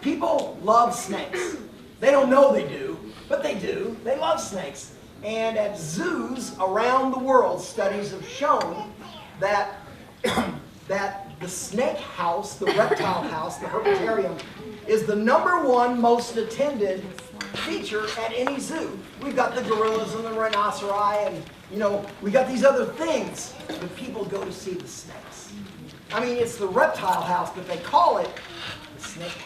People love snakes. They don't know they do, but they do. They love snakes. And at zoos around the world, studies have shown that, that the snake house, the reptile house, the herpetarium, is the #1 most attended feature at any zoo. We've got the gorillas and the rhinoceri, and we got these other things, but people go to see the snakes. I mean, it's the reptile house, but they call it the snake house.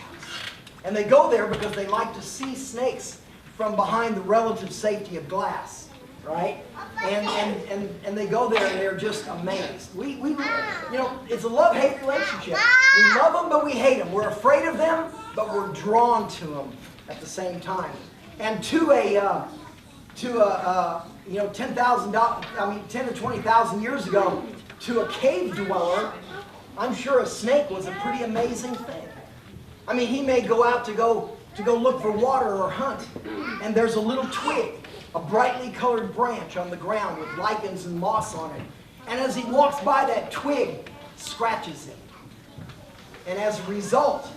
And they go there because they like to see snakes from behind the relative safety of glass, right? And they go there and they're just amazed. It's a love-hate relationship. We love them, but we hate them. We're afraid of them, but we're drawn to them at the same time. And to a 10 to 20,000 years ago, to a cave dweller, I'm sure a snake was a pretty amazing thing. I mean, he may go out to go look for water or hunt, and there's a little twig, a brightly colored branch on the ground with lichens and moss on it. And as he walks by, that twig scratches him. And as a result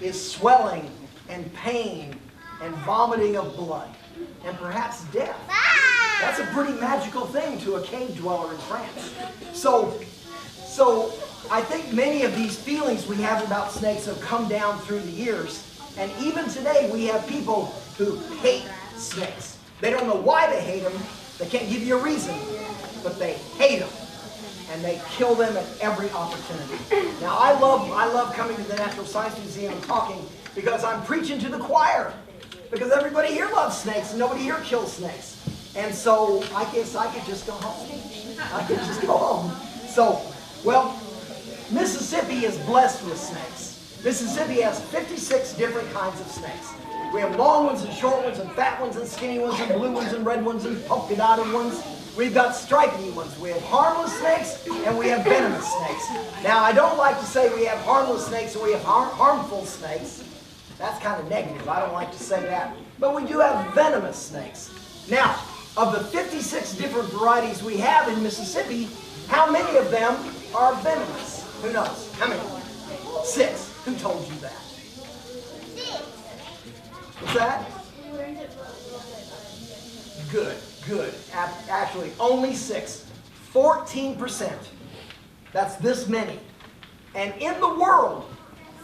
is swelling and pain and vomiting of blood and perhaps death. That's a pretty magical thing to a cave dweller in France. So I think many of these feelings we have about snakes have come down through the years. And even today we have people who hate snakes. They don't know why they hate them. They can't give you a reason. But they hate them. And they kill them at every opportunity. Now I love coming to the Natural Science Museum and talking because I'm preaching to the choir. Because everybody here loves snakes and nobody here kills snakes. And so I guess I could just go home. So, well, Mississippi is blessed with snakes. Mississippi has 56 different kinds of snakes. We have long ones and short ones and fat ones and skinny ones and blue ones and red ones and polka dotted ones. We've got stripy ones. We have harmless snakes and we have venomous snakes. Now, I don't like to say we have harmless snakes and we have harmful snakes. That's kind of negative. I don't like to say that. But we do have venomous snakes. Now, of the 56 different varieties we have in Mississippi, how many of them are venomous? Who knows? How many? 6. Who told you that? What's that? Good. Actually, only 6. 14%. That's this many. And in the world,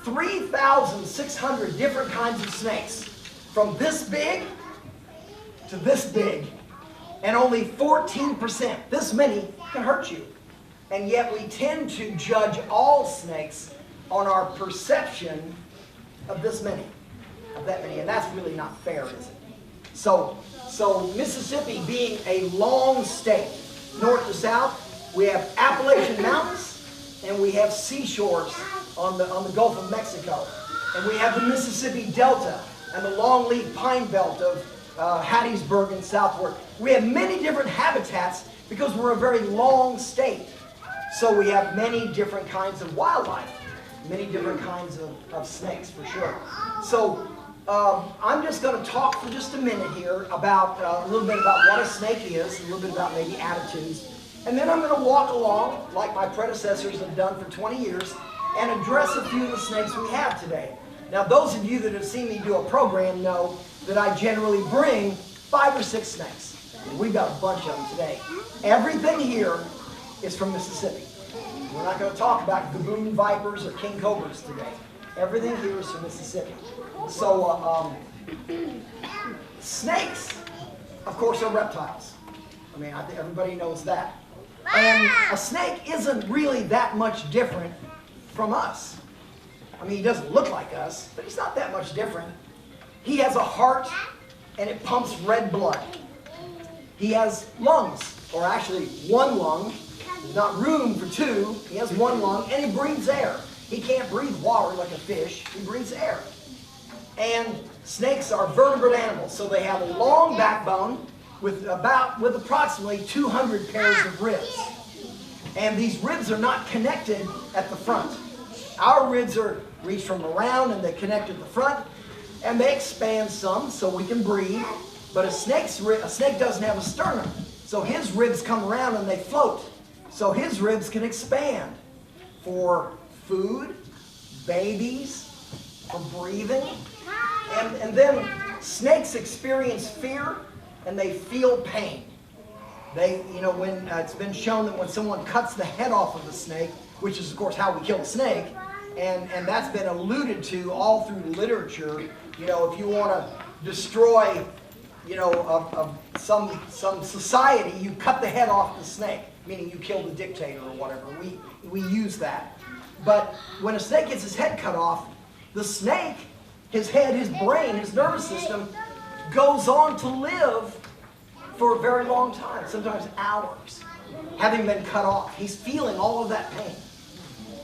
3,600 different kinds of snakes. From this big to this big. And only 14%, this many, can hurt you. And yet we tend to judge all snakes on our perception of this many, of that many. And that's really not fair, is it? So Mississippi being a long state, north to south, we have Appalachian Mountains and we have seashores on the Gulf of Mexico. And we have the Mississippi Delta and the longleaf pine belt of Hattiesburg and southward. We have many different habitats because we're a very long state. So we have many different kinds of wildlife, many different kinds of snakes for sure. So I'm just going to talk for just a minute here about a little bit about what a snake is, a little bit about maybe attitudes. And then I'm going to walk along, like my predecessors have done for 20 years, and address a few of the snakes we have today. Now, those of you that have seen me do a program know that I generally bring 5 or 6 snakes. And we've got a bunch of them today. Everything here is from Mississippi. We're not going to talk about gaboon vipers or king cobras today. Everything here is from Mississippi. So, snakes, of course, are reptiles. I mean, I think everybody knows that. And a snake isn't really that much different from us. I mean, he doesn't look like us, but he's not that much different. He has a heart, and it pumps red blood. He has lungs, or actually 1 lung. There's not room for 2. He has 1 lung, and he breathes air. He can't breathe water like a fish. He breathes air. And snakes are vertebrate animals, so they have a long backbone with approximately 200 pairs of ribs. And these ribs are not connected at the front. Our ribs are reach from around and they connect at the front, and they expand some so we can breathe. But a snake doesn't have a sternum, so his ribs come around and they float. So his ribs can expand for food, babies, for breathing. And then snakes experience fear and they feel pain. They, you know, when it's been shown that when someone cuts the head off of a snake, which is of course how we kill a snake, and that's been alluded to all through literature. You know, if you want to destroy, you know, some society, you cut the head off the snake, meaning you kill the dictator or whatever. We use that. But when a snake gets his head cut off, the snake, his head, his brain, his nervous system goes on to live for a very long time, sometimes hours, having been cut off. He's feeling all of that pain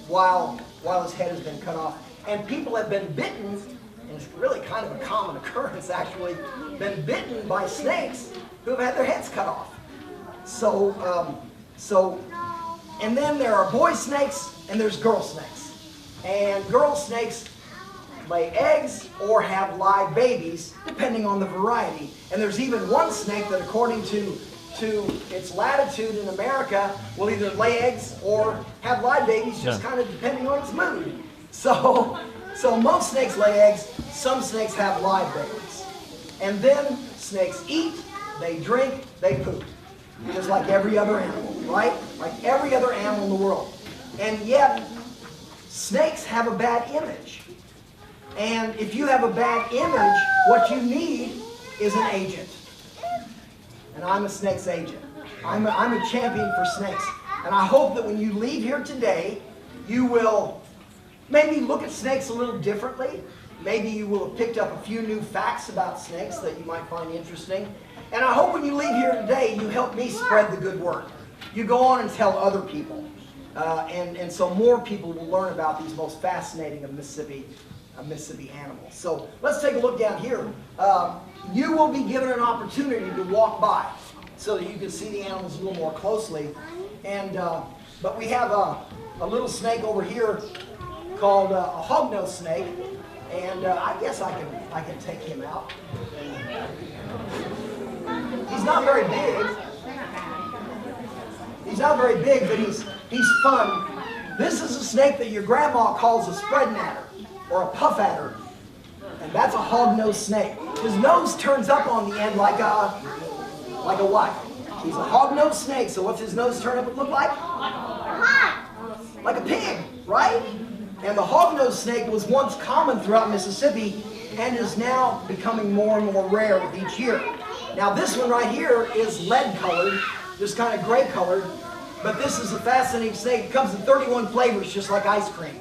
while his head has been cut off. And people have been bitten, and it's really kind of a common occurrence actually, been bitten by snakes who have had their heads cut off. And then there are boy snakes and there's girl snakes. And girl snakes lay eggs or have live babies, depending on the variety. And there's even one snake that, according to its latitude in America, will either lay eggs or have live babies, just kind of depending on its mood. So most snakes lay eggs, some snakes have live babies. And then snakes eat, they drink, they poop. Just like every other animal, right? Like every other animal in the world. And yet, snakes have a bad image. And if you have a bad image, what you need is an agent. And I'm a snake's agent. I'm a champion for snakes. And I hope that when you leave here today, you will maybe look at snakes a little differently. Maybe you will have picked up a few new facts about snakes that you might find interesting. And I hope when you leave here today, you help me spread the good word. You go on and tell other people. And so more people will learn about these most fascinating of Mississippi animals. So let's take a look down here. You will be given an opportunity to walk by so that you can see the animals a little more closely. And but we have a little snake over here called a Hognose Snake, and I guess I can take him out. He's not very big. He's not very big, but he's fun. This is a snake that your grandma calls a spread natter or a puff adder, and that's a hognose snake. His nose turns up on the end like a what? He's a hognose snake. So what's his nose turn up look like? Like a pig, right? And the hognose snake was once common throughout Mississippi and is now becoming more and more rare with each year. Now this one right here is lead colored, just kind of gray colored, but this is a fascinating snake. It comes in 31 flavors, just like ice cream.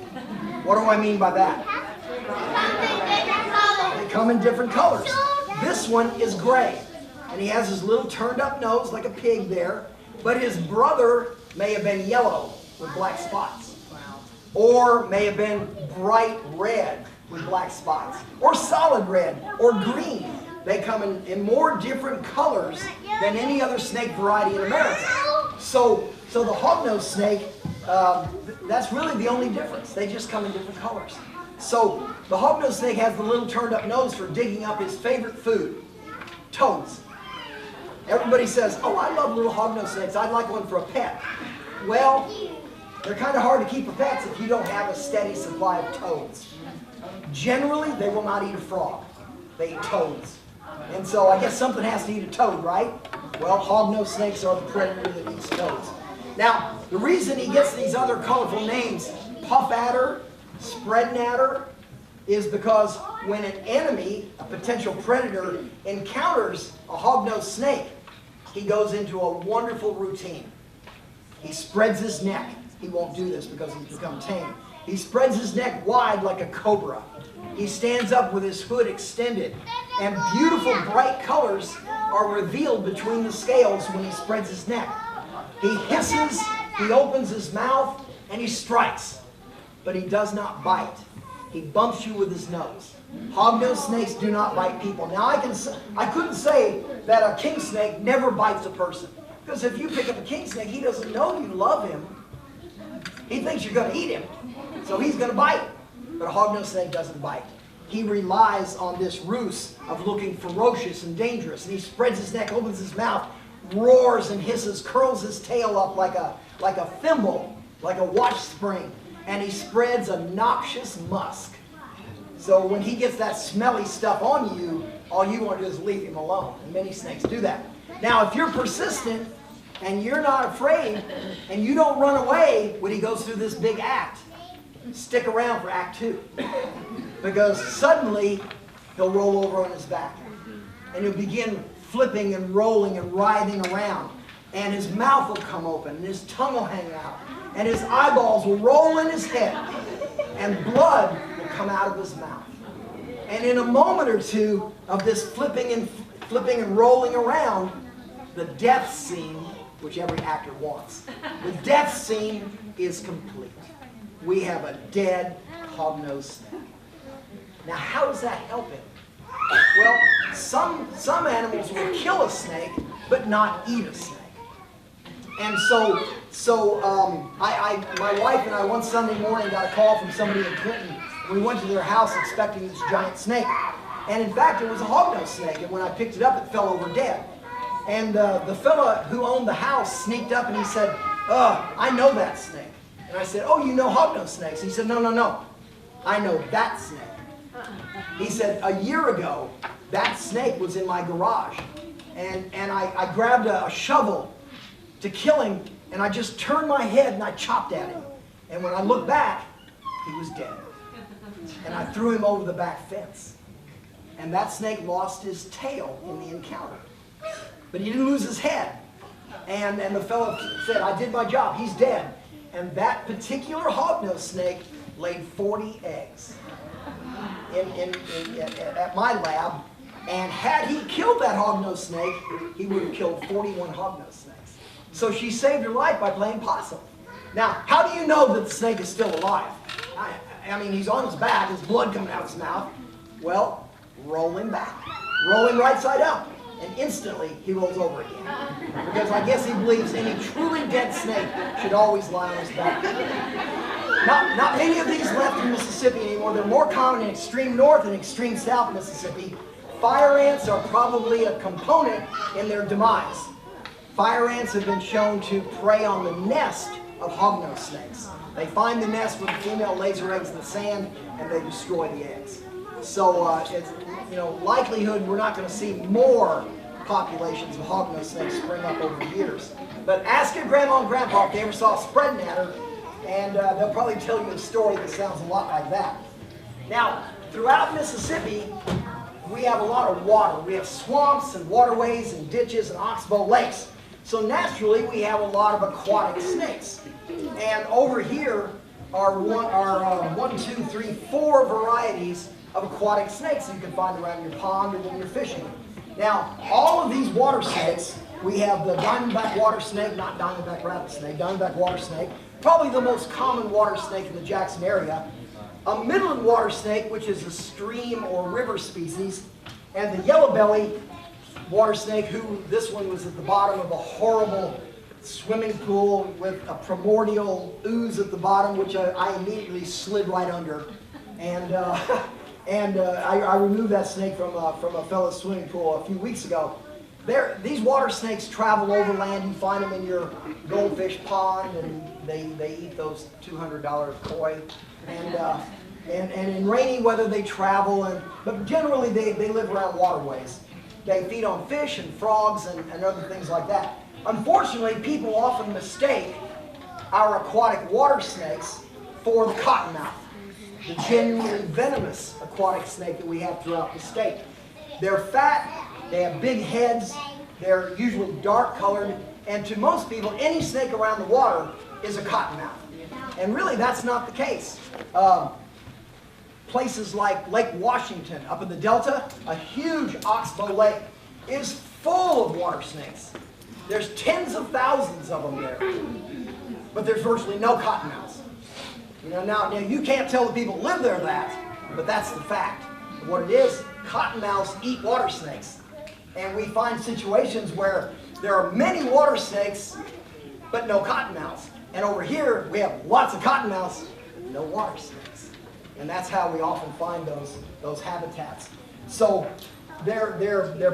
What do I mean by that? They come in different colors. This one is gray, and he has his little turned up nose like a pig there, but his brother may have been yellow with black spots, or may have been bright red with black spots, or solid red, or green. They come in more different colors than any other snake variety in America. So the hognose snake, that's really the only difference. They just come in different colors. So the hognose snake has the little turned up nose for digging up his favorite food, toads. Everybody says, oh, I love little hognose snakes. I'd like one for a pet. Well, they're kind of hard to keep for pets if you don't have a steady supply of toads. Generally, they will not eat a frog. They eat toads. And so I guess something has to eat a toad, right? Well, hognose snakes are the predator that eats toads. Now, the reason he gets these other colorful names, puff adder, spread natter, is because when an enemy, a potential predator, encounters a hognose snake, he goes into a wonderful routine. He spreads his neck. He won't do this because he's become tame. He spreads his neck wide like a cobra. He stands up with his hood extended, and beautiful bright colors are revealed between the scales when he spreads his neck. He hisses, he opens his mouth, and he strikes. But he does not bite. He bumps you with his nose. Hognose snakes do not bite people. Now I couldn't say that a king snake never bites a person. Because if you pick up a king snake, he doesn't know you love him. He thinks you're going to eat him. So he's going to bite. But a hognose snake doesn't bite. He relies on this ruse of looking ferocious and dangerous. And he spreads his neck, opens his mouth, roars and hisses, curls his tail up like a thimble, like a watch spring. And he spreads a noxious musk. So when he gets that smelly stuff on you, all you want to do is leave him alone. And many snakes do that. Now, if you're persistent and you're not afraid and you don't run away when he goes through this big act, stick around for Act 2. Because suddenly he'll roll over on his back. And he'll begin flipping and rolling and writhing around. And his mouth will come open and his tongue will hang out. And his eyeballs will roll in his head. And blood will come out of his mouth. And in a moment or two of this flipping and rolling around, the death scene, which every actor wants, the death scene is complete. We have a dead hognose snake. Now, how does that help him? Well, some animals will kill a snake, but not eat a snake. And my wife and I one Sunday morning got a call from somebody in Clinton. We went to their house expecting this giant snake. And in fact, it was a hognose snake. And when I picked it up, it fell over dead. And the fella who owned the house sneaked up and he said, I know that snake. And I said, oh, you know hognose snakes? He said, no. I know that snake. He said, a year ago, that snake was in my garage. And I grabbed a shovel to kill him, and I just turned my head and I chopped at him. And when I looked back, he was dead. And I threw him over the back fence. And that snake lost his tail in the encounter. But he didn't lose his head. And the fellow said, I did my job, he's dead. And that particular hognose snake laid 40 eggs at my lab. And had he killed that hognose snake, he would have killed 41 hognose snakes. So she saved her life by playing possum. Now, how do you know that the snake is still alive? I mean, he's on his back, his blood coming out of his mouth. Well, roll him back. Roll him right side up. And instantly, he rolls over again. Because I guess he believes any truly dead snake should always lie on his back. Not many of these left in Mississippi anymore. They're more common in extreme north and extreme south Mississippi. Fire ants are probably a component in their demise. Fire ants have been shown to prey on the nest of hognose snakes. They find the nest where the female lays her eggs in the sand, and they destroy the eggs. So, it's, likelihood we're not going to see more populations of hognose snakes spring up over the years. But ask your grandma and grandpa if they ever saw a spreading at her, and they'll probably tell you a story that sounds a lot like that. Now, throughout Mississippi, we have a lot of water. We have swamps and waterways and ditches and oxbow lakes. So naturally, we have a lot of aquatic snakes. And over here are four varieties of aquatic snakes you can find around your pond or when you're fishing. Now, all of these water snakes, we have the diamondback water snake, not diamondback rattlesnake, diamondback water snake, probably the most common water snake in the Jackson area. A Midland water snake, which is a stream or river species, and the yellow belly water snake, who this one was at the bottom of a horrible swimming pool with a primordial ooze at the bottom, which I immediately slid right under. And I removed that snake from a fellow's swimming pool a few weeks ago. These water snakes travel overland. You find them in your goldfish pond, and they eat those $200 koi. And in rainy weather they travel, but generally they live around waterways. They feed on fish and frogs and other things like that. Unfortunately, people often mistake our aquatic water snakes for the cottonmouth, the genuinely venomous aquatic snake that we have throughout the state. They're fat, they have big heads, they're usually dark colored, and to most people, any snake around the water is a cottonmouth. And really, that's not the case. Places like Lake Washington up in the Delta, a huge oxbow lake, is full of water snakes. There's tens of thousands of them there, but there's virtually no cottonmouths. Now you can't tell the people who live there that, but that's the fact. What it is, cottonmouths eat water snakes. And we find situations where there are many water snakes, but no cottonmouths. And over here, we have lots of cottonmouths, no water snakes. And that's how we often find those habitats. So they're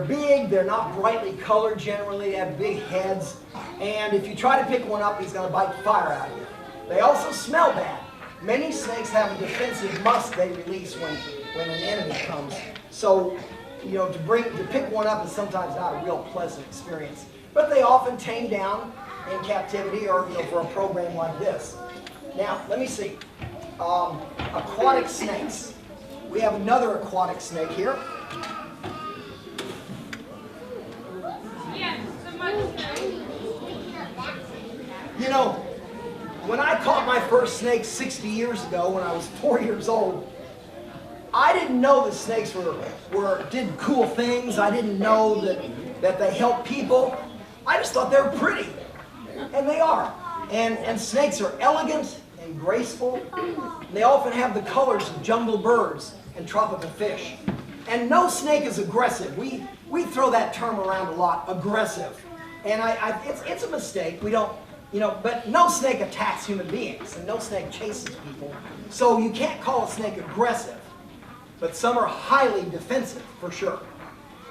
big, they're not brightly colored generally, they have big heads. And if you try to pick one up, he's going to bite the fire out of you. They also smell bad. Many snakes have a defensive musk they release when an enemy comes. So, you know, to pick one up is sometimes not a real pleasant experience. But they often tame down in captivity or, you know, for a program like this. Now, let me see. Aquatic snakes. We have another aquatic snake here. You know, when I caught my first snake 60 years ago when I was 4 years old, I didn't know that snakes did cool things. I didn't know that they helped people. I just thought they were pretty. And they are. And snakes are elegant and graceful. And they often have the colors of jungle birds and tropical fish. And no snake is aggressive. We throw that term around a lot, aggressive. And it's a mistake. We don't, you know, but no snake attacks human beings, and no snake chases people. So you can't call a snake aggressive. But some are highly defensive, for sure.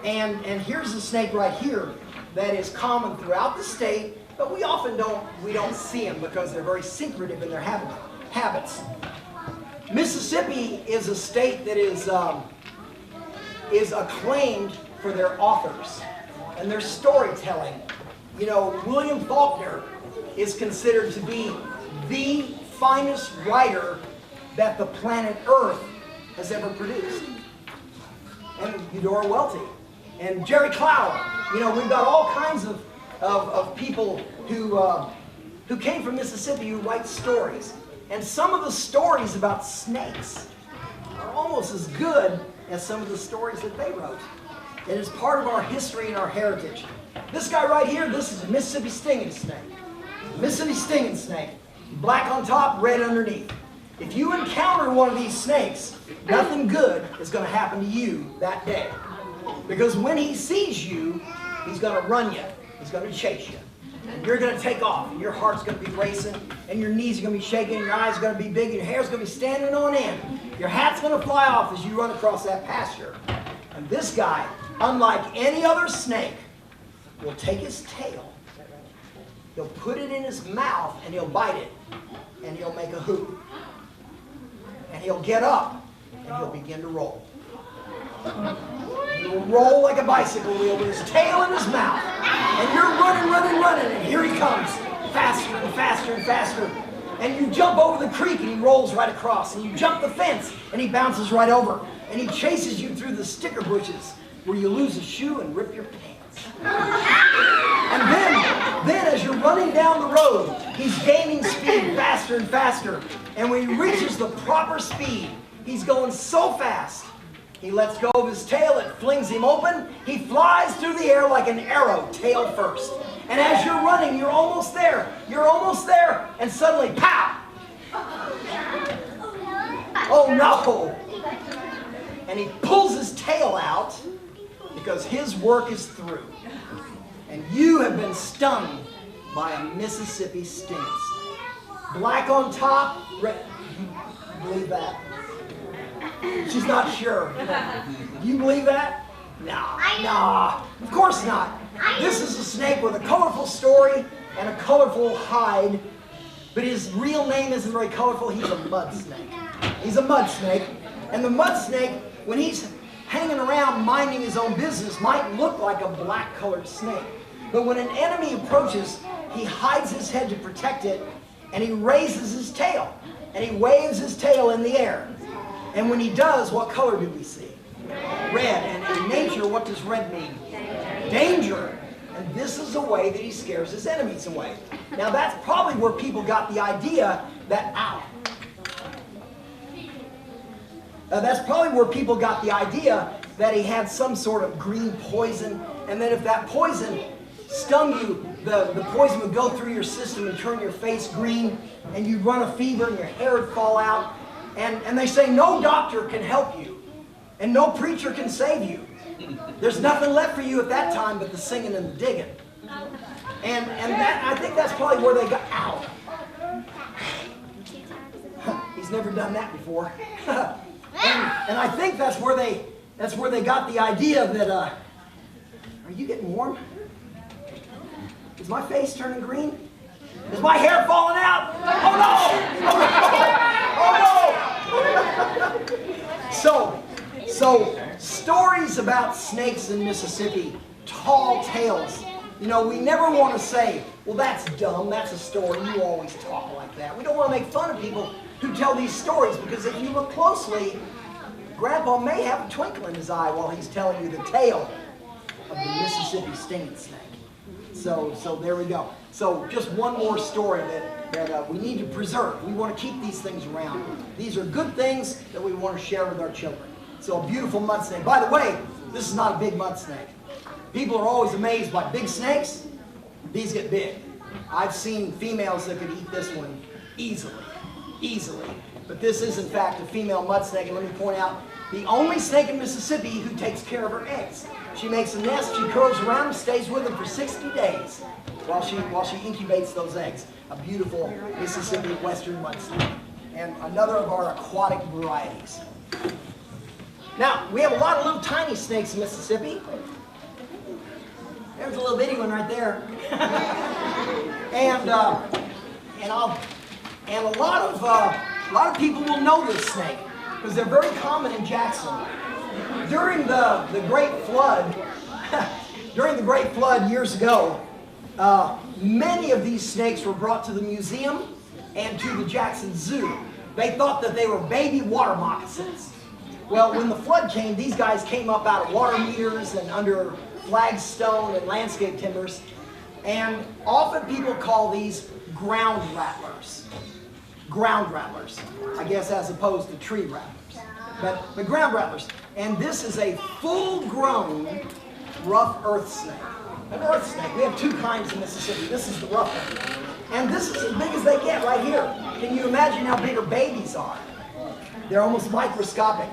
And here's a snake right here that is common throughout the state, but we often don't see them because they're very secretive in their habits. Mississippi is a state that is acclaimed for their authors and their storytelling. You know, William Faulkner is considered to be the finest writer that the planet Earth has ever produced. And Eudora Welty and Jerry Clower. You know, we've got all kinds of people who came from Mississippi who write stories. And some of the stories about snakes are almost as good as some of the stories that they wrote. It is part of our history and our heritage. This guy right here, this is a Mississippi stinging snake. Mississippi stinging snake. Black on top, red underneath. If you encounter one of these snakes, nothing good is going to happen to you that day. Because when he sees you, he's going to run you. He's going to chase you. And you're going to take off. And your heart's going to be racing. And your knees are going to be shaking. And your eyes are going to be big. And your hair's going to be standing on end. Your hat's going to fly off as you run across that pasture. And this guy, unlike any other snake, will take his tail. He'll put it in his mouth and he'll bite it. And he'll make a hoop. And he'll get up and he'll begin to roll. He'll roll like a bicycle wheel with his tail in his mouth. And you're running, and here he comes. Faster and faster and faster. And you jump over the creek and he rolls right across. And you jump the fence and he bounces right over. And he chases you through the sticker bushes where you lose a shoe and rip your pants. And then as you're running down the road, he's gaining speed faster and faster. And when he reaches the proper speed, he's going so fast, he lets go of his tail, it flings him open, he flies through the air like an arrow, tail first. And as you're running, you're almost there, and suddenly, pow! Oh no! And he pulls his tail out because his work is through. And you have been stung by a Mississippi stinging snake. Black on top, red. You believe that? She's not sure. Do you believe that? Nah, of course not. This is a snake with a colorful story and a colorful hide, but his real name isn't very colorful. He's a mud snake. He's a mud snake. And the mud snake, when he's hanging around minding his own business, might look like a black-colored snake. But when an enemy approaches, he hides his head to protect it, and he raises his tail, and he waves his tail in the air. And when he does, what color do we see? Red. And in nature, what does red mean? Danger. And this is the way that he scares his enemies away. Now that's probably where people got the idea that, that's probably where people got the idea that he had some sort of green poison, and that if that poison stung you, the poison would go through your system and turn your face green, and you'd run a fever and your hair would fall out. And they say no doctor can help you, and no preacher can save you. There's nothing left for you at that time but the singing and the digging. And that, I think that's probably where they got, he's never done that before. and I think that's where they got the idea that, are you getting warm? Is my face turning green? Is my hair falling out? Oh no! Oh no! So stories about snakes in Mississippi, tall tales. You know, we never want to say, well, that's dumb, that's a story, you always talk like that. We don't want to make fun of people who tell these stories, because if you look closely, Grandpa may have a twinkle in his eye while he's telling you the tale of the Mississippi stinging snake. So there we go. So just one more story that we need to preserve. We want to keep these things around. These are good things that we want to share with our children. So a beautiful mud snake. By the way, this is not a big mud snake. People are always amazed by big snakes. These get big. I've seen females that could eat this one easily. But this is in fact a female mud snake, and let me point out, the only snake in Mississippi who takes care of her eggs. She makes a nest, she curls around them, stays with them for 60 days while she incubates those eggs. A beautiful Mississippi western mud snake, and another of our aquatic varieties. Now, we have a lot of little tiny snakes in Mississippi. There's a little bitty one right there. And a lot of people will know this snake because they're very common in Jackson. During the Great Flood, years ago, many of these snakes were brought to the museum and to the Jackson Zoo. They thought that they were baby water moccasins. Well, when the flood came, these guys came up out of water meters and under flagstone and landscape timbers, and often people call these ground rattlers. Ground rattlers, I guess, as opposed to tree rattlers. But ground rattlers. And this is a full-grown rough earth snake. An earth snake. We have two kinds in Mississippi. This is the rough one. And this is as big as they get right here. Can you imagine how big our babies are? They're almost microscopic.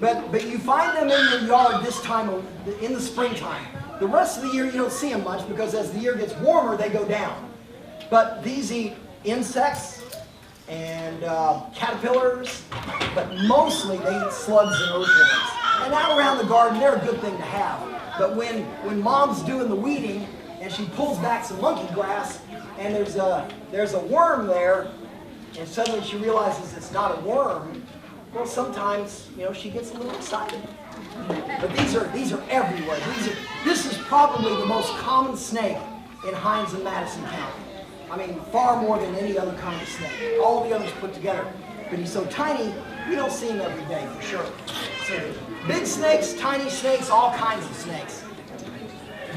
But you find them in your yard this time in the springtime. The rest of the year you don't see them much because as the year gets warmer they go down. But these eat insects and caterpillars, but mostly they eat slugs and earthworms. And out around the garden they're a good thing to have. But when mom's doing the weeding and she pulls back some monkey grass and there's a worm there, and suddenly she realizes it's not a worm, well, sometimes, you know, she gets a little excited. But these are everywhere. This is probably the most common snake in Hinds and Madison County. I mean, far more than any other kind of snake. All the others put together. But he's so tiny, we don't see him every day for sure. So big snakes, tiny snakes, all kinds of snakes.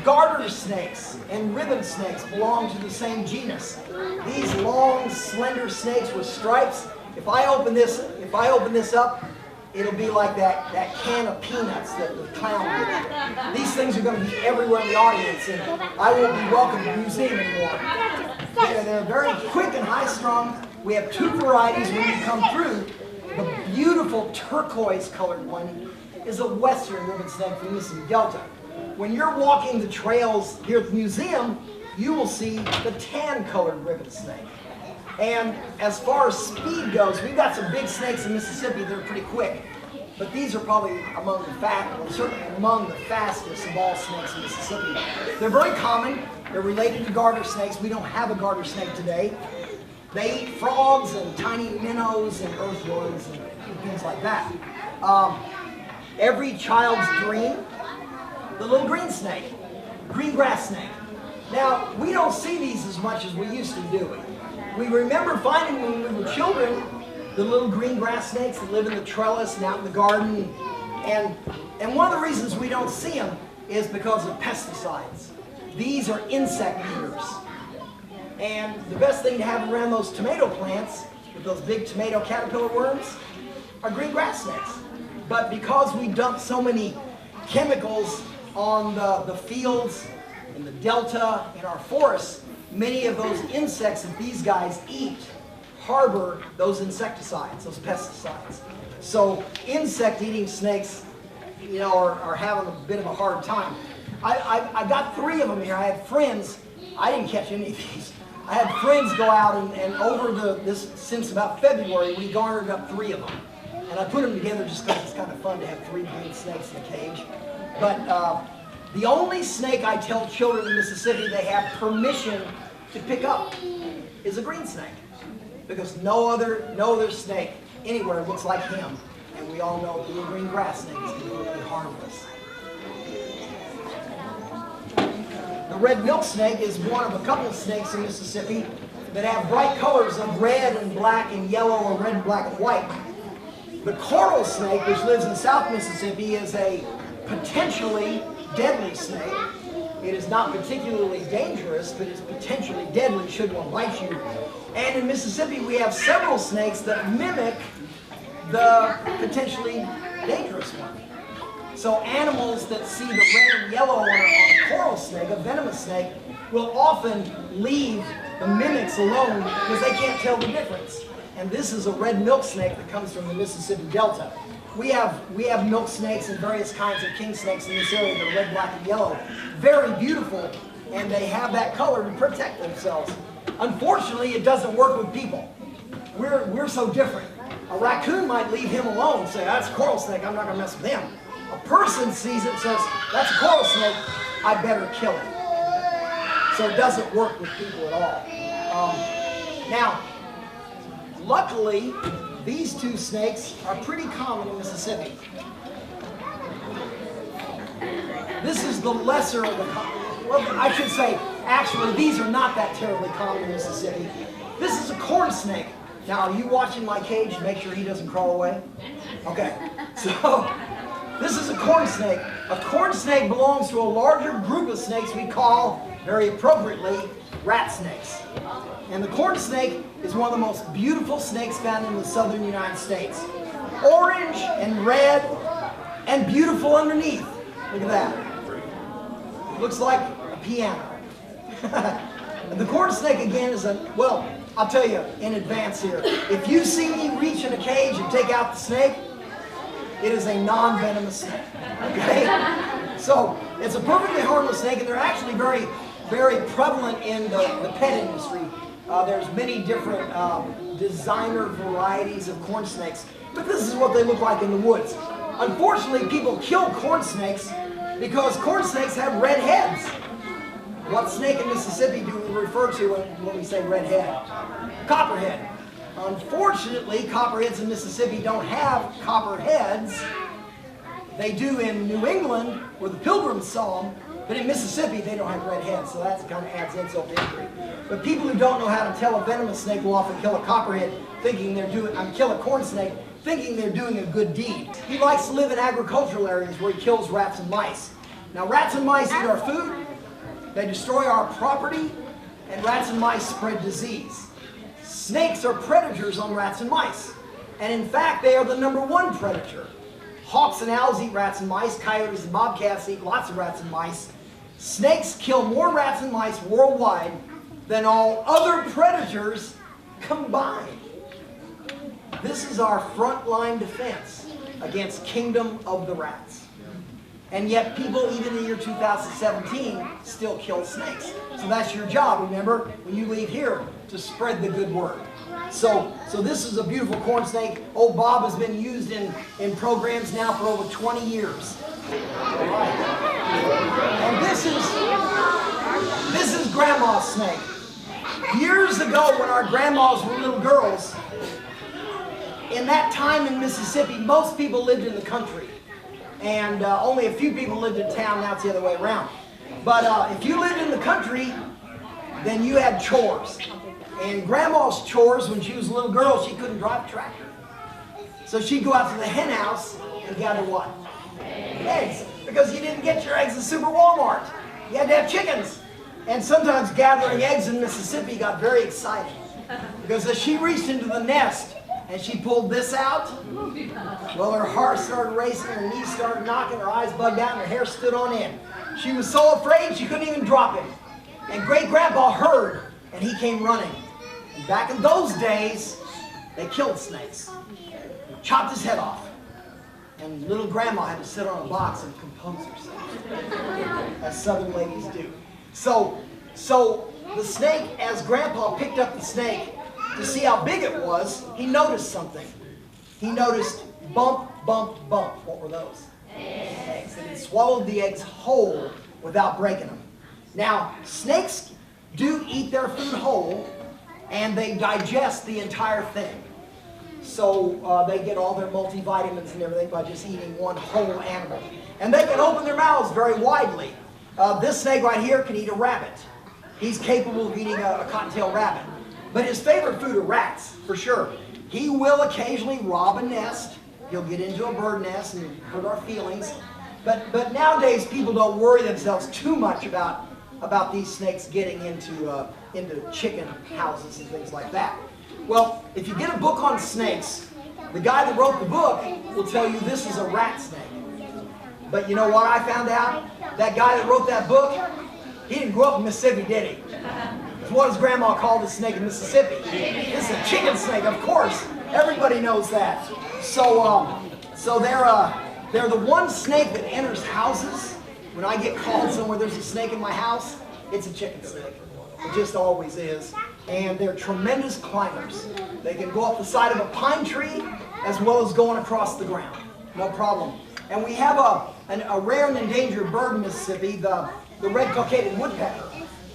Garter snakes and ribbon snakes belong to the same genus. These long, slender snakes with stripes. If I open this up, it'll be like that can of peanuts that the clown did. These things are going to be everywhere in the audience, and I won't be welcome to the museum anymore. They're very quick and high-strung. We have two varieties when you come through. The beautiful turquoise-colored one is a western ribbon snake from the Mississippi Delta. When you're walking the trails here at the museum, you will see the tan-colored ribbon snake. And as far as speed goes, we've got some big snakes in Mississippi that are pretty quick. But these are probably certainly among the fastest of all snakes in Mississippi. They're very common. They're related to garter snakes. We don't have a garter snake today. They eat frogs and tiny minnows and earthworms and things like that. Every child's dream, the little green snake, green grass snake. Now, we don't see these as much as we used to, do we? We remember finding when we were children the little green grass snakes that live in the trellis and out in the garden. And one of the reasons we don't see them is because of pesticides. These are insect eaters. And the best thing to have around those tomato plants with those big tomato caterpillar worms are green grass snakes. But because we dump so many chemicals on the fields in the delta, in our forests, many of those insects that these guys eat harbor those insecticides, those pesticides. So insect-eating snakes, you know, are having a bit of a hard time. I got 3 of them here. I had friends. I didn't catch any of these. I had friends go out and over since about February, we garnered up 3 of them. And I put them together just because it's kind of fun to have 3 green snakes in a cage. But the only snake I tell children in Mississippi they have permission to pick up is a green snake. Because no other snake anywhere looks like him. And we all know blue-green grass snake is completely harmless. The red milk snake is one of a couple of snakes in Mississippi that have bright colors of red and black and yellow, or red and black and white. The coral snake, which lives in South Mississippi, is a potentially deadly snake. It is not particularly dangerous, but it's potentially deadly should one bite you. And in Mississippi, we have several snakes that mimic the potentially dangerous one. So animals that see the red and yellow on a coral snake, a venomous snake, will often leave the mimics alone because they can't tell the difference. And this is a red milk snake that comes from the Mississippi Delta. We have milk snakes and various kinds of king snakes in this area that are red, black, and yellow. Very beautiful, and they have that color to protect themselves. Unfortunately, it doesn't work with people. We're so different. A raccoon might leave him alone and say, that's a coral snake, I'm not going to mess with him. A person sees it and says, that's a coral snake, I better kill it. So it doesn't work with people at all. Now, luckily, these two snakes are pretty common in Mississippi. This is the lesser of the common. Well, I should say, actually, these are not that terribly common in Mississippi. This is a corn snake. Now, are you watching my cage to make sure he doesn't crawl away? Okay, so this is a corn snake. A corn snake belongs to a larger group of snakes we call, very appropriately, rat snakes. And the corn snake is one of the most beautiful snakes found in the southern United States. Orange and red and beautiful underneath. Look at that. Looks like a piano. And the corn snake again is well, I'll tell you in advance here, if you see me reach in a cage and take out the snake, it is a non-venomous snake. Okay? So it's a perfectly harmless snake, and they're actually very, very prevalent in the pet industry. There's many different designer varieties of corn snakes, but this is what they look like in the woods. Unfortunately, people kill corn snakes because corn snakes have red heads. What snake in Mississippi do we refer to when we say red head? Copperhead. Unfortunately, copperheads in Mississippi don't have copper heads. They do in New England, where the Pilgrims saw them, but in Mississippi they don't have red heads, so that kind of adds insult to injury. But people who don't know how to tell a venomous snake will often kill a copperhead, thinking they're doing, kill a corn snake, thinking they're doing a good deed. He likes to live in agricultural areas where he kills rats and mice. Now, rats and mice eat our food, they destroy our property, and rats and mice spread disease. Snakes are predators on rats and mice, and in fact, they are the #1 predator. Hawks and owls eat rats and mice, coyotes and bobcats eat lots of rats and mice. Snakes kill more rats and mice worldwide than all other predators combined. This is our frontline defense against Kingdom of the Rats. And yet people, even in the year 2017, still kill snakes. So that's your job, remember, when you leave here, to spread the good word. So this is a beautiful corn snake. Old Bob has been used in programs now for over 20 years. All right. And this is Grandma's snake. Years ago, when our grandmas were little girls, in that time in Mississippi, most people lived in the country. And only a few people lived in town. Now it's the other way around. But if you lived in the country, then you had chores. And Grandma's chores, when she was a little girl, she couldn't drive a tractor. So she'd go out to the hen house and gather what? Eggs. Because you didn't get your eggs at Super Walmart. You had to have chickens. And sometimes gathering eggs in Mississippi got very exciting. Because as she reached into the nest, and she pulled this out, well, her heart started racing, her knees started knocking, her eyes bugged out, and her hair stood on end. She was so afraid she couldn't even drop him. And Great-Grandpa heard, and he came running. And back in those days, they killed snakes. They chopped his head off. And little Grandma had to sit on a box and compose herself, as Southern ladies do. So the snake, as Grandpa picked up the snake, to see how big it was, he noticed something. He noticed bump, bump, bump. What were those? Eggs. And he swallowed the eggs whole without breaking them. Now, snakes do eat their food whole, and they digest the entire thing. So they get all their multivitamins and everything by just eating one whole animal. And they can open their mouths very widely. This snake right here can eat a rabbit. He's capable of eating a cottontail rabbit. But his favorite food are rats, for sure. He will occasionally rob a nest. He'll get into a bird nest and hurt our feelings. But nowadays, people don't worry themselves too much about these snakes getting into chicken houses and things like that. Well, if you get a book on snakes, the guy that wrote the book will tell you this is a rat snake. But you know what I found out? That guy that wrote that book, he didn't grow up in Mississippi, did he? It's what his grandma called a snake in Mississippi. It's a chicken snake, of course. Everybody knows that. So they're the one snake that enters houses. When I get called somewhere there's a snake in my house, it's a chicken snake. It just always is. And they're tremendous climbers. They can go up the side of a pine tree as well as going across the ground. No problem. And we have a rare and endangered bird in Mississippi, the red cockaded woodpecker.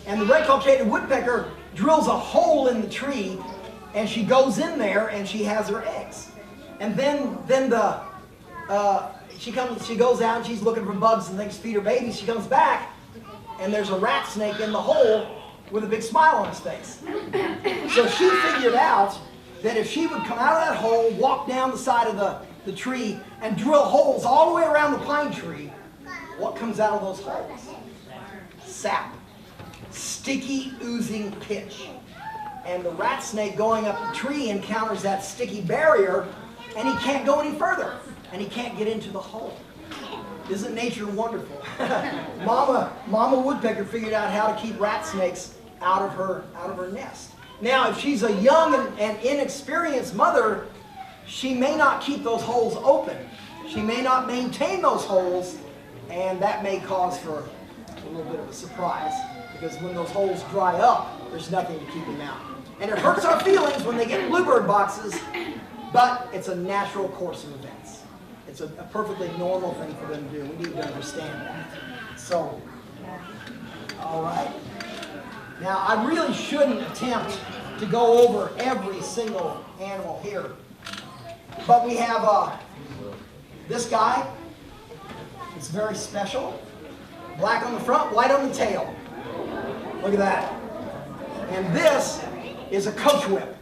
And the red cockaded woodpecker drills a hole in the tree, and she goes in there and she has her eggs. And then she goes out and she's looking for bugs and things to feed her babies. She comes back and there's a rat snake in the hole with a big smile on his face. So she figured out that if she would come out of that hole, walk down the side of the tree and drill holes all the way around the pine tree, what comes out of those holes? Sap. Sticky, oozing pitch. And the rat snake going up the tree encounters that sticky barrier, and he can't go any further. And he can't get into the hole. Isn't nature wonderful? Mama woodpecker figured out how to keep rat snakes out of her nest. Now, if she's a young and inexperienced mother, she may not keep those holes open. She may not maintain those holes, and that may cause for a little bit of a surprise, because when those holes dry up, there's nothing to keep them out. And it hurts our feelings when they get bluebird boxes, but it's a natural course of events. It's a perfectly normal thing for them to do. We need to understand that. So, all right. Now, I really shouldn't attempt to go over every single animal here. But we have this guy. It's very special. Black on the front, white on the tail. Look at that. And this is a coach whip.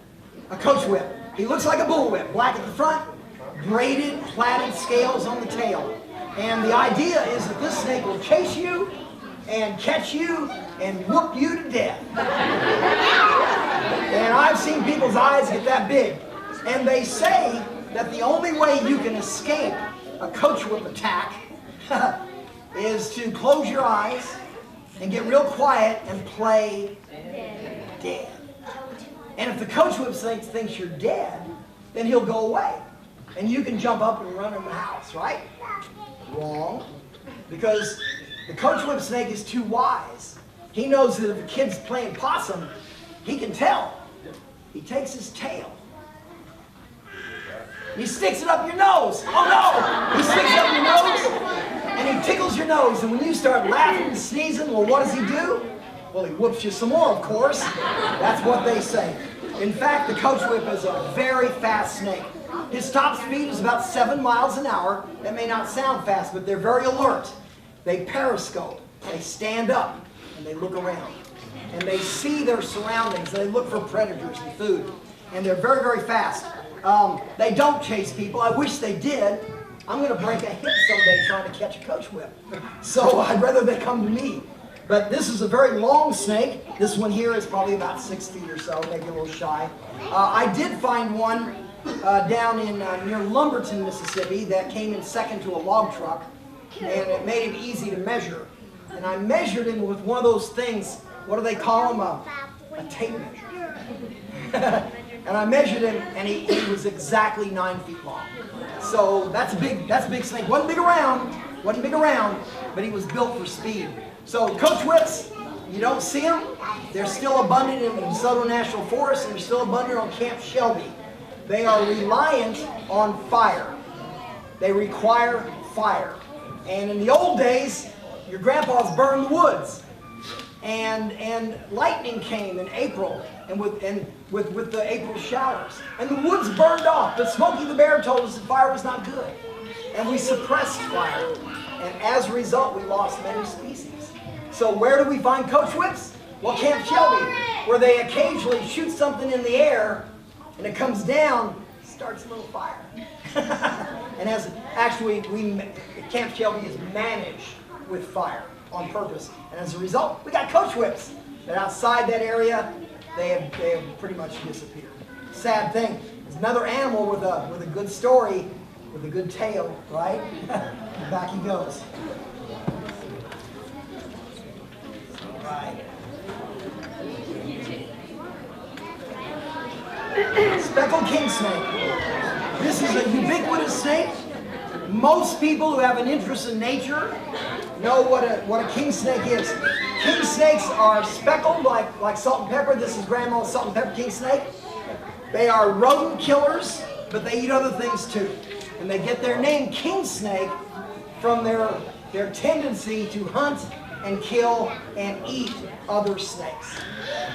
A coach whip. He looks like a bullwhip. Black at the front, braided, plaited scales on the tail. And the idea is that this snake will chase you and catch you and whoop you to death. And I've seen people's eyes get that big. And they say that the only way you can escape a coach whip attack is to close your eyes and get real quiet and play dead. And if the coach whip snake thinks you're dead, then he'll go away. And you can jump up and run in the house, right? Wrong. Because the coach whip snake is too wise. He knows that if a kid's playing possum, he can tell. He takes his tail. He sticks it up your nose. Oh no! He sticks it up your nose and he tickles your nose. And when you start laughing and sneezing, well, what does he do? Well, he whoops you some more, of course. That's what they say. In fact, the coach whip is a very fast snake. His top speed is about 7 miles an hour. That may not sound fast, but they're very alert. They periscope. They stand up and they look around. And they see their surroundings. They look for predators and food. And they're very, very fast. They don't chase people. I wish they did. I'm going to break a hip someday trying to catch a coach whip. So I'd rather they come to me. But this is a very long snake. This one here is probably about 6 feet or so, maybe a little shy. I did find one down in near Lumberton, Mississippi, that came in second to a log truck. And it made it easy to measure. And I measured him with one of those things, what do they call them? A tape measure. And I measured him, and he was exactly 9 feet long. So that's a big snake. Wasn't big around, but he was built for speed. So coach whips, you don't see them. They're still abundant in DeSoto National Forest, and they're still abundant on Camp Shelby. They are reliant on fire. They require fire. And in the old days, your grandpas burned the woods. And lightning came in April, and with the April showers. And the woods burned off, but Smokey the Bear told us that fire was not good. And we suppressed fire. And as a result, we lost many species. So where do we find coach whips? Well, Camp Shelby, where they occasionally shoot something in the air, and it comes down, starts a little fire. And as actually, Camp Shelby is managed with fire on purpose. And as a result, we got coach whips. But outside that area, they have pretty much disappeared. Sad thing. There's another animal with a good story, with a good tale, right? Back he goes. Right. Speckled king snake. This is a ubiquitous snake. Most people who have an interest in nature know what a king snake is. King snakes are speckled like salt and pepper. This is grandma's salt and pepper king snake. They are rodent killers, but they eat other things too. And they get their name king snake from their tendency to hunt and kill and eat other snakes,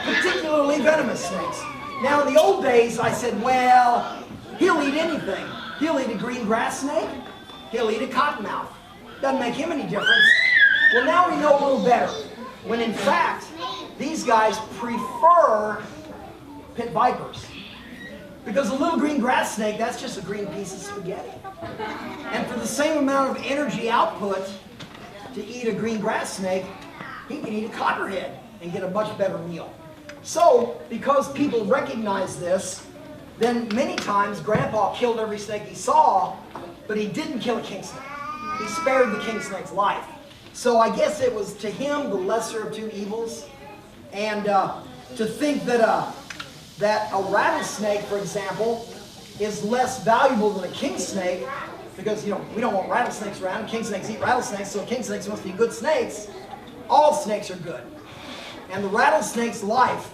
particularly venomous snakes. Now in the old days I said, well, he'll eat anything. He'll eat a green grass snake. He'll eat a cottonmouth. Doesn't make him any difference. Well, now we know a little better. When in fact, these guys prefer pit vipers. Because a little green grass snake, that's just a green piece of spaghetti. And for the same amount of energy output to eat a green grass snake, he can eat a copperhead and get a much better meal. So, because people recognize this, then many times Grandpa killed every snake he saw, but he didn't kill a king snake. He spared the king snake's life. So I guess it was to him the lesser of two evils. And to think that a rattlesnake, for example, is less valuable than a king snake, because we don't want rattlesnakes around. King snakes eat rattlesnakes, so king snakes must be good snakes. All snakes are good. And the rattlesnake's life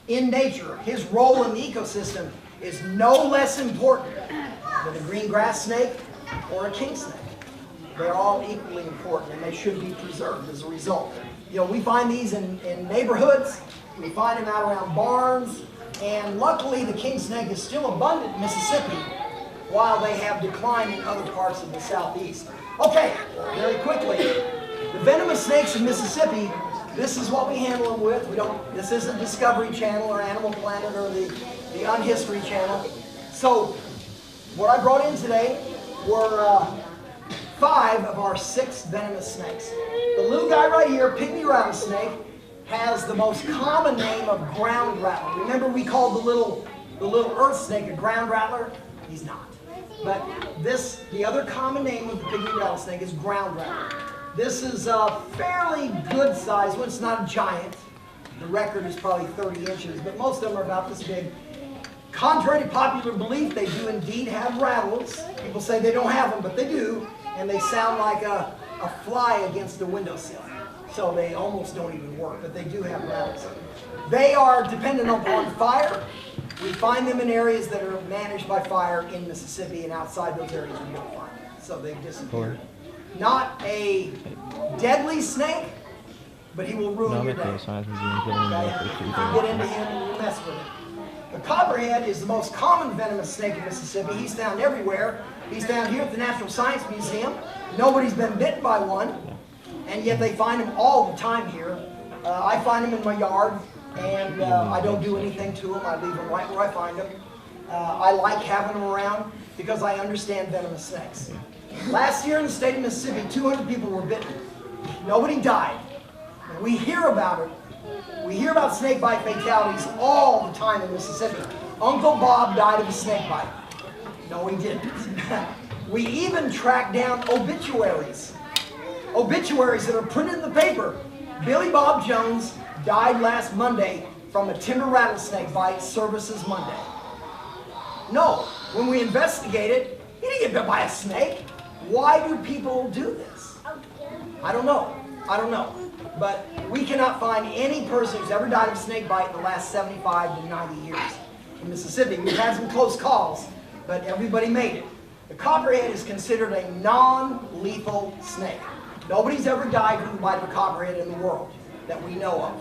in nature, his role in the ecosystem, is no less important than a green grass snake or a king snake. They're all equally important, and they should be preserved as a result. We find these in neighborhoods. We find them out around barns. And luckily, the king snake is still abundant in Mississippi, while they have declined in other parts of the southeast. Okay, very quickly. The venomous snakes in Mississippi, this is what we handle them with. This isn't Discovery Channel or Animal Planet or the Unhistory Channel. So, what I brought in today were 5 of our 6 venomous snakes. The little guy right here, pygmy rattlesnake, has the most common name of ground rattler. Remember we called the little earth snake a ground rattler? He's not. But the other common name of the pygmy rattlesnake is ground rattler. This is a fairly good size one. It's not a giant. The record is probably 30 inches, but most of them are about this big. Contrary to popular belief, they do indeed have rattles. People say they don't have them, but they do. And they sound like a fly against a windowsill. So they almost don't even work, but they do have rattles. They are dependent upon fire. We find them in areas that are managed by fire in Mississippi, and outside those areas we don't find them. So they've disappeared. Not a deadly snake, but he will ruin your day. Okay? If you get into him and you mess with him. The copperhead is the most common venomous snake in Mississippi. He's found everywhere. He's found here at the Natural Science Museum. Nobody's been bitten by one, and yet they find him all the time here. I find him in my yard, and I don't do anything to him. I leave him right where I find him. I like having them around because I understand venomous snakes. Last year in the state of Mississippi, 200 people were bitten. Nobody died. And we hear about it. We hear about snake bite fatalities all the time in Mississippi. Uncle Bob died of a snake bite. No, he didn't. We even track down obituaries. Obituaries that are printed in the paper. Billy Bob Jones died last Monday from a timber rattlesnake bite, services Monday. No, when we investigate it, he didn't get bit by a snake. Why do people do this? I don't know. I don't know. But we cannot find any person who's ever died of snake bite in the last 75 to 90 years in Mississippi. We've had some close calls, but everybody made it. The copperhead is considered a non-lethal snake. Nobody's ever died from the bite of a copperhead in the world that we know of.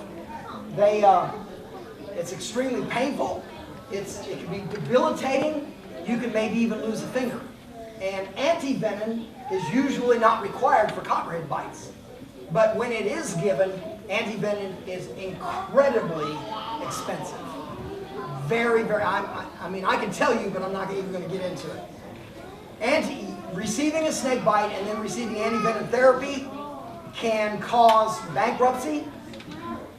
It's extremely painful. It can be debilitating. You can maybe even lose a finger. And anti-venom is usually not required for copperhead bites. But when it is given, anti-venom is incredibly expensive. Very, very, I mean, I can tell you, but I'm not even going to get into it. Receiving a snake bite and then receiving anti-venom therapy can cause bankruptcy,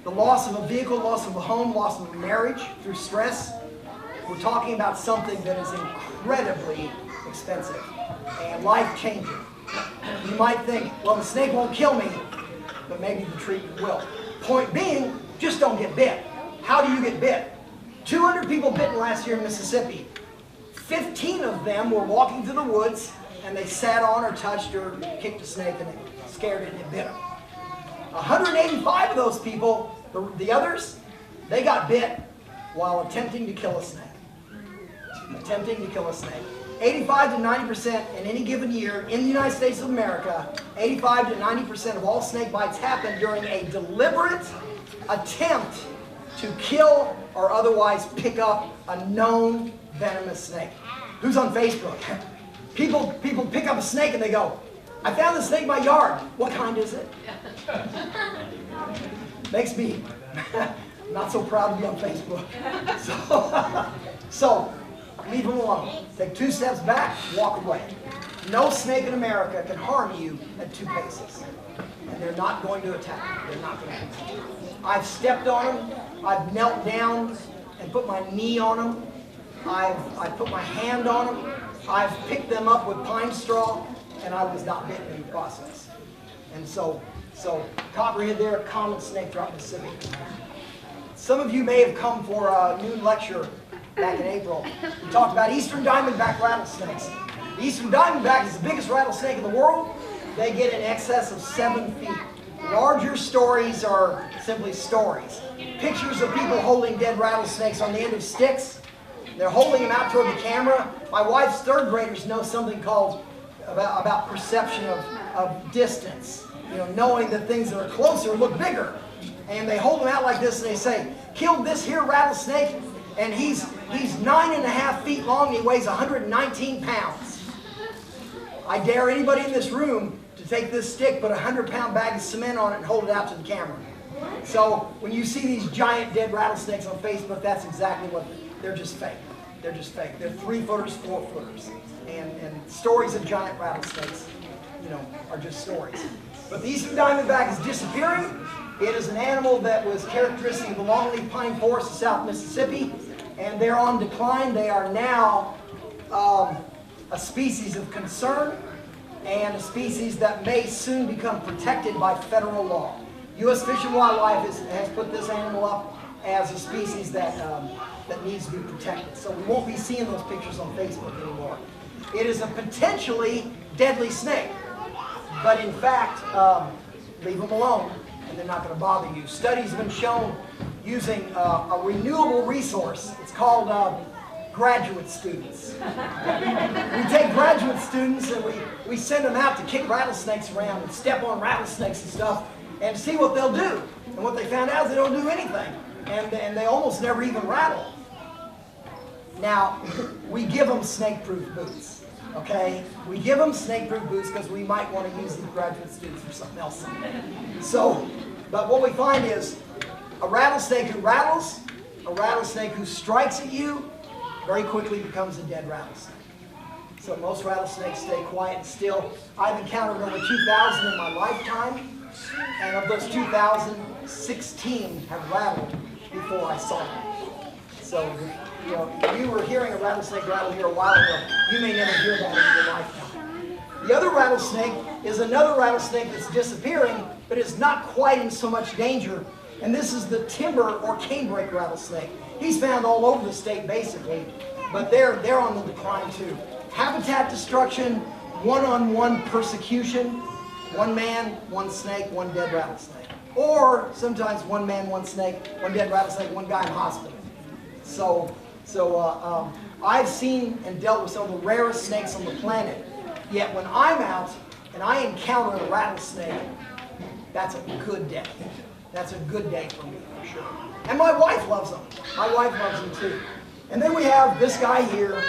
the loss of a vehicle, loss of a home, loss of a marriage through stress. We're talking about something that is incredibly expensive and life-changing. You might think, well, the snake won't kill me, but maybe the treatment will. Point being, just don't get bit. How do you get bit? 200 people bitten last year in Mississippi. 15 of them were walking through the woods and they sat on or touched or kicked a snake and it scared it and it bit them. 185 of those people, the others, they got bit while attempting to kill a snake. Attempting to kill a snake. 85 to 90% in any given year in the United States of America, 85 to 90% of all snake bites happen during a deliberate attempt to kill or otherwise pick up a known venomous snake. Who's on Facebook? People pick up a snake and they go, I found the snake in my yard. What kind is it? Makes me not so proud to be on Facebook. So leave them alone. Take 2 steps back, walk away. No snake in America can harm you at 2 paces. And they're not going to attack. They're not going to attack. I've stepped on them. I've knelt down and put my knee on them. I've put my hand on them. I've picked them up with pine straw, and I was not bitten in the process. And so copperhead there, common snake throughout Mississippi. Some of you may have come for a noon lecture back in April. We talked about eastern diamondback rattlesnakes. The eastern diamondback is the biggest rattlesnake in the world. They get in excess of 7 feet. Larger stories are simply stories. Pictures of people holding dead rattlesnakes on the end of sticks. They're holding them out toward the camera. My wife's 3rd graders know something called about perception of distance. You know, knowing that things that are closer look bigger. And they hold them out like this and they say, killed this here rattlesnake and he's 9.5 feet long and he weighs 119 pounds. I dare anybody in this room to take this stick, put a 100-pound bag of cement on it and hold it out to the camera. So when you see these giant dead rattlesnakes on Facebook, that's exactly what they're just fake. They're just fake. They're 3-footers, 4-footers. And stories of giant rattlesnakes, you know, are just stories. But the eastern diamondback is disappearing. It is an animal that was characteristic of the longleaf pine forest of South Mississippi, and they're on decline. They are now a species of concern and a species that may soon become protected by federal law. U.S. Fish and Wildlife has put this animal up as a species that needs to be protected. So we won't be seeing those pictures on Facebook anymore. It is a potentially deadly snake, but in fact, leave them alone and they're not going to bother you. Studies have been shown using a renewable resource. It's called graduate students. We take graduate students and we send them out to kick rattlesnakes around and step on rattlesnakes and stuff and see what they'll do. And what they found out is they don't do anything. And they almost never even rattle. Now, we give them snake-proof boots. Okay? We give them snake-proof boots because we might want to use these graduate students for something else someday. So, but what we find is a rattlesnake who rattles, a rattlesnake who strikes at you, very quickly becomes a dead rattlesnake. So most rattlesnakes stay quiet and still. I've encountered over 2,000 in my lifetime, and of those 2,000, 16 have rattled before I saw them. So, you know, if you were hearing a rattlesnake rattle here a while ago, you may never hear that in your lifetime. The other rattlesnake is another rattlesnake that's disappearing, but is not quite in so much danger, and this is the timber or canebrake rattlesnake. He's found all over the state basically, but they're on the decline too. Habitat destruction, one-on-one persecution, one man, one snake, one dead rattlesnake. Or sometimes one man, one snake, one dead rattlesnake, one guy in hospital. So I've seen and dealt with some of the rarest snakes on the planet. Yet when I'm out and I encounter a rattlesnake, that's a good death. That's a good day for me, for sure. And my wife loves them. My wife loves them too. And then we have this guy here.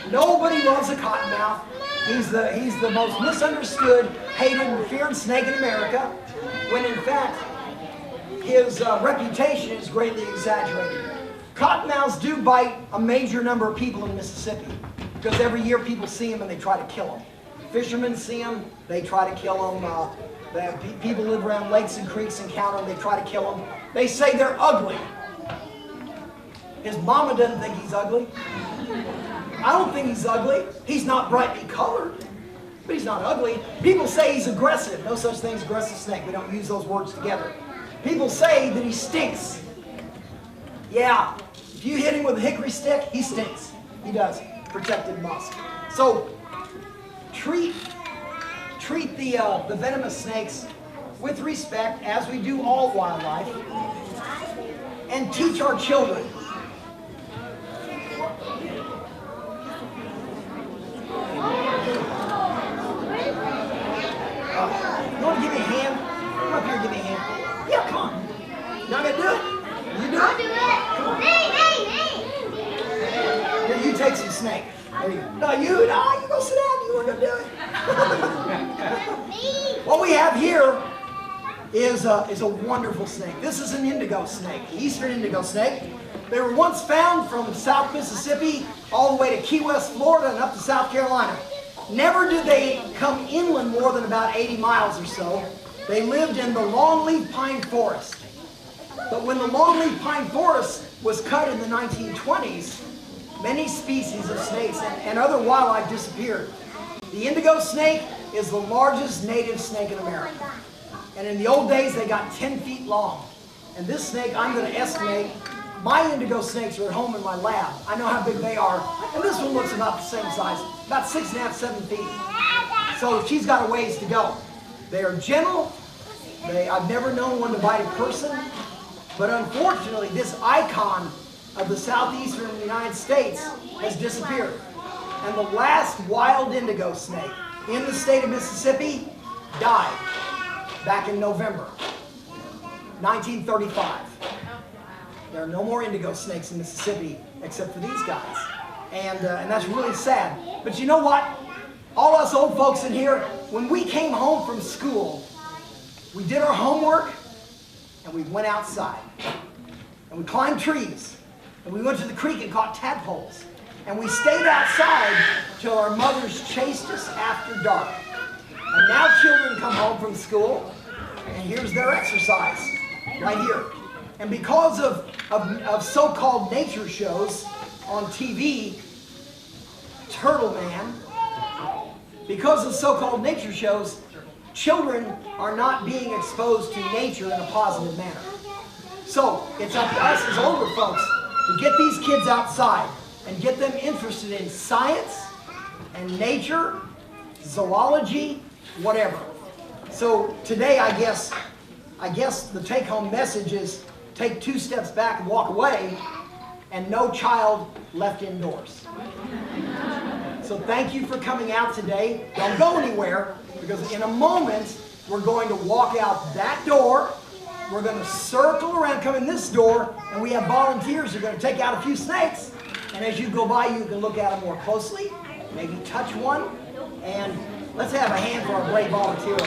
Nobody loves a cottonmouth. He's the most misunderstood, hated, and feared snake in America, when in fact, his reputation is greatly exaggerated. Cottonmouths do bite a major number of people in Mississippi, because every year people see them and they try to kill them. Fishermen see them, they try to kill them. People live around lakes and creeks encounter them, they try to kill them. They say they're ugly. His mama doesn't think he's ugly. I don't think he's ugly. He's not brightly colored, but he's not ugly. People say he's aggressive. No such thing as aggressive snake. We don't use those words together. People say that he stinks. Yeah, if you hit him with a hickory stick, he stinks. He does. Protected musk. So treat the venomous snakes with respect, as we do all wildlife, and teach our children. You want to give me a hand? Come up here and give me a hand. Yeah, come on. You not going to do it? You do it? I'll do it. Come on. Hey. Here, you take some snake. There you go. No, you go sit down. You weren't going to do it. What we have here is a wonderful snake. This is an indigo snake, eastern indigo snake. They were once found from South Mississippi all the way to Key West, Florida, and up to South Carolina. Never did they come inland more than about 80 miles or so. They lived in the longleaf pine forest. But when the longleaf pine forest was cut in the 1920s, many species of snakes and other wildlife disappeared. The indigo snake is the largest native snake in America. And in the old days, they got 10 feet long. And this snake, I'm going to estimate, my indigo snakes are at home in my lab. I know how big they are. And this one looks about the same size, about 6.5, 7 feet. So she's got a ways to go. They are gentle. I've never known one to bite a person. But unfortunately, this icon of the southeastern United States has disappeared. And the last wild indigo snake in the state of Mississippi died back in November 1935. There are no more indigo snakes in Mississippi except for these guys. And that's really sad. But you know what? All us old folks in here, when we came home from school, we did our homework and we went outside. And we climbed trees. And we went to the creek and caught tadpoles. And we stayed outside till our mothers chased us after dark. And now children come home from school and here's their exercise right here. And because of so-called nature shows on TV, Turtle Man, because of so-called nature shows, children are not being exposed to nature in a positive manner. So it's up to us as older folks to get these kids outside and get them interested in science and nature, zoology, whatever. So today, I guess the take-home message is take 2 steps back and walk away, and no child left indoors. So thank you for coming out today. Don't go anywhere, because in a moment, we're going to walk out that door. We're going to circle around, come in this door, and we have volunteers who are going to take out a few snakes. And as you go by, you can look at them more closely, maybe touch one, and let's have a hand for our brave volunteer.